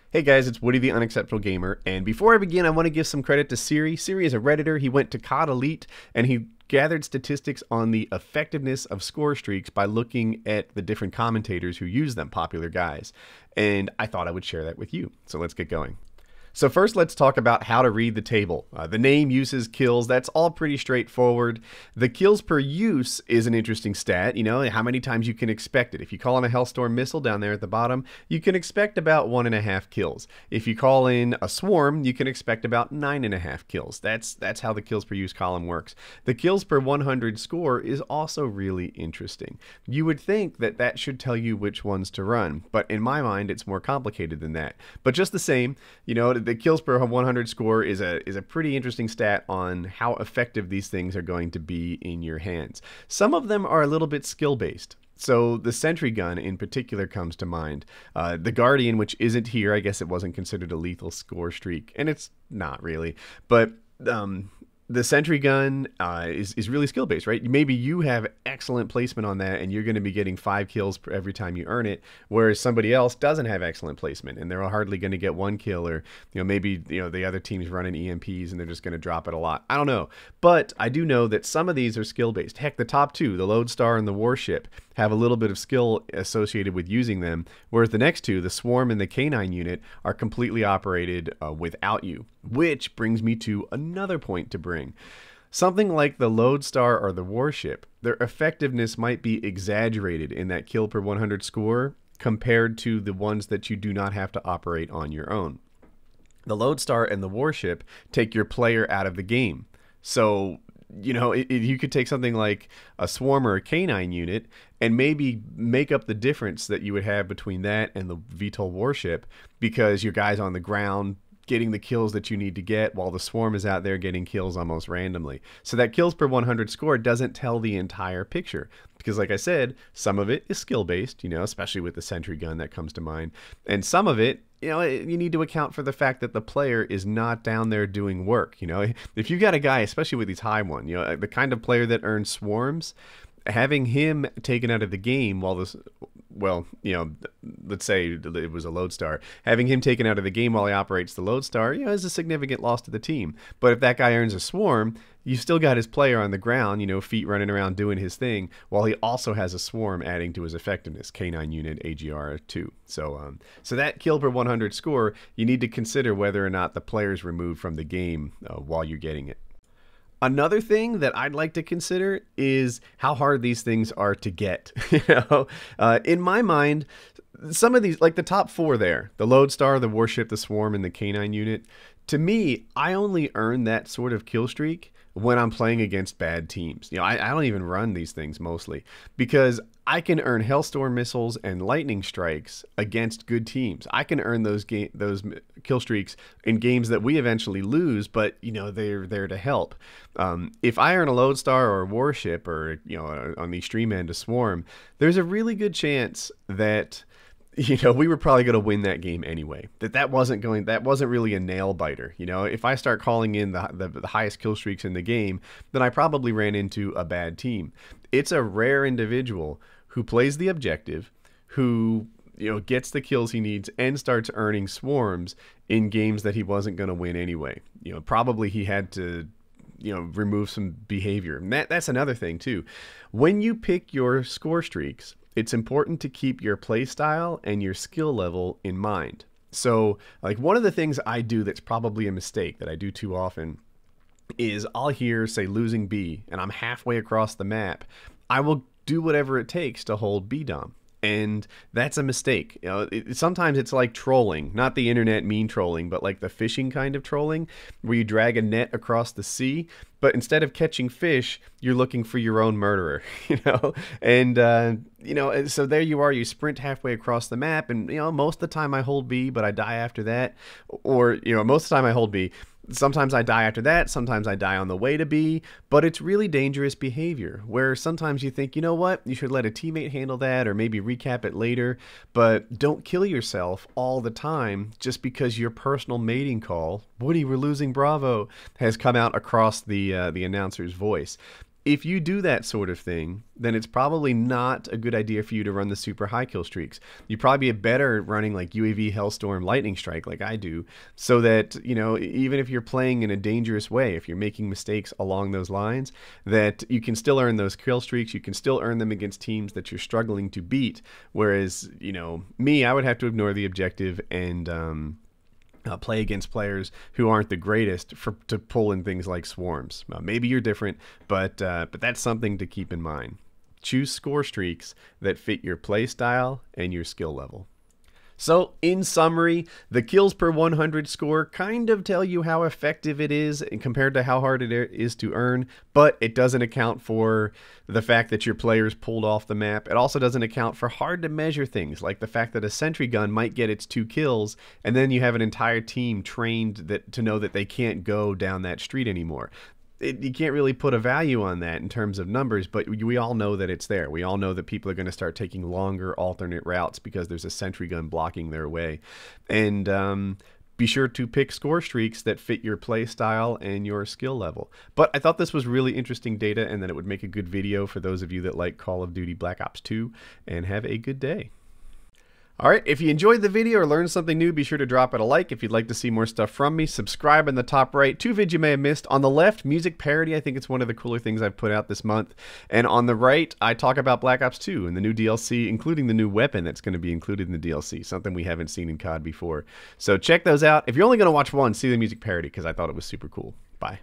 Hey guys, it's Woody the Unacceptable Gamer, and before I begin, I want to give some credit to Siri. Siri is a Redditor. He went to COD Elite, and he gathered statistics on the effectiveness of score streaks by looking at the different commentators who use them, popular guys. And I thought I would share that with you. So let's get going. So first, let's talk about how to read the table. The name, uses, kills, that's all pretty straightforward. The kills per use is an interesting stat, you know, how many times you can expect it. If you call in a Hellstorm missile down there at the bottom, you can expect about 1.5 kills. If you call in a swarm, you can expect about 9.5 kills. That's how the kills per use column works. The kills per 100 score is also really interesting. You would think that that should tell you which ones to run, but in my mind, it's more complicated than that. But just the same, you know, the kills per 100 score is a pretty interesting stat on how effective these things are going to be in your hands. Some of them are a little bit skill based. So the sentry gun in particular comes to mind. The Guardian, which isn't here, I guess it wasn't considered a lethal score streak, and it's not really, but the sentry gun is really skill based, right? Maybe you have excellent placement on that and you're going to be getting 5 kills every time you earn it, whereas somebody else doesn't have excellent placement and they're hardly going to get 1 kill, or maybe the other team's running EMPs and they're just going to drop it a lot. I don't know, but I do know that some of these are skill based. Heck, the top two, the Lodestar and the Warship, have a little bit of skill associated with using them, whereas the next two, the Swarm and the Canine unit, are completely operated without you. Which brings me to another point to bring. Something like the Lodestar or the Warship, their effectiveness might be exaggerated in that kill per 100 score compared to the ones that you do not have to operate on your own. The Lodestar and the Warship take your player out of the game. So, you could take something like a Swarm or a Canine unit and maybe make up the difference that you would have between that and the VTOL Warship, because your guy's on the ground getting the kills that you need to get while the Swarm is out there getting kills almost randomly. So that kills per 100 score doesn't tell the entire picture, because like I said, some of it is skill based, especially with the sentry gun that comes to mind, and some of it, you need to account for the fact that the player is not down there doing work. If you got a guy, especially with these high one, the kind of player that earns swarms, having him taken out of the game while this, let's say it was a Lodestar, having him taken out of the game while he operates the Lodestar, is a significant loss to the team. But if that guy earns a Swarm, you still got his player on the ground, feet running around doing his thing, while he also has a Swarm adding to his effectiveness, K9 unit, AGR 2. So that kill per 100 score, you need to consider whether or not the player is removed from the game while you're getting it. Another thing that I'd like to consider is how hard these things are to get. In my mind, some of these, like the top 4 there, the Lodestar, the Warship, the Swarm, and the Canine unit, to me, I only earn that sort of kill streak when I'm playing against bad teams. I don't even run these things mostly, because I can earn Hellstorm missiles and lightning strikes against good teams. I can earn those kill streaks in games that we eventually lose, but they're there to help. If I earn a Lodestar or a Warship, or on the extreme end a Swarm, there's a really good chance that we were probably going to win that game anyway. That wasn't really a nail biter. If I start calling in the highest kill streaks in the game, then I probably ran into a bad team. It's a rare individual who plays the objective, who gets the kills he needs and starts earning swarms in games that he wasn't going to win anyway. Probably he had to remove some behavior. And that's another thing too. When you pick your score streaks, it's important to keep your play style and your skill level in mind. So, like, one of the things I do that's probably a mistake that I do too often is I'll hear, say, losing B, and I'm halfway across the map. I will do whatever it takes to hold B dom. And that's a mistake. Sometimes it's like trolling, not the internet mean trolling, but like the fishing kind of trolling, where you drag a net across the sea, but instead of catching fish, you're looking for your own murderer, and so there you are, you sprint halfway across the map, and most of the time I hold B, but I die after that, or most of the time I hold B. Sometimes I die after that, sometimes I die on the way to B, but it's really dangerous behavior, where sometimes you think, what, you should let a teammate handle that, or maybe recap it later, but don't kill yourself all the time just because your personal mating call, Woody, we're losing Bravo, has come out across the announcer's voice. if you do that sort of thing, then it's probably not a good idea for you to run the super high kill streaks. You'd probably be better running like UAV, Hellstorm, Lightning Strike like I do, so that, you know, even if you're playing in a dangerous way, if you're making mistakes along those lines, that you can still earn those kill streaks, you can still earn them against teams that you're struggling to beat. Whereas, you know, me, I would have to ignore the objective and play against players who aren't the greatest to pull in things like swarms. Maybe you're different, but that's something to keep in mind. Choose score streaks that fit your play style and your skill level. So, in summary, the kills per 100 score kind of tell you how effective it is compared to how hard it is to earn, but it doesn't account for the fact that your players pulled off the map. It also doesn't account for hard to measure things, like the fact that a sentry gun might get its 2 kills, and then you have an entire team trained to know that they can't go down that street anymore. You can't really put a value on that in terms of numbers, but we all know that it's there. We all know that people are going to start taking longer alternate routes because there's a sentry gun blocking their way. And be sure to pick score streaks that fit your play style and your skill level. But I thought this was really interesting data and that it would make a good video for those of you that like Call of Duty Black Ops 2. And have a good day. Alright, if you enjoyed the video or learned something new, be sure to drop it a like. If you'd like to see more stuff from me, subscribe in the top right. 2 vids you may have missed. On the left, music parody. I think it's one of the cooler things I've put out this month. And on the right, I talk about Black Ops 2 and the new DLC, including the new weapon that's going to be included in the DLC, something we haven't seen in COD before. So check those out. If you're only going to watch one, see the music parody because I thought it was super cool. Bye.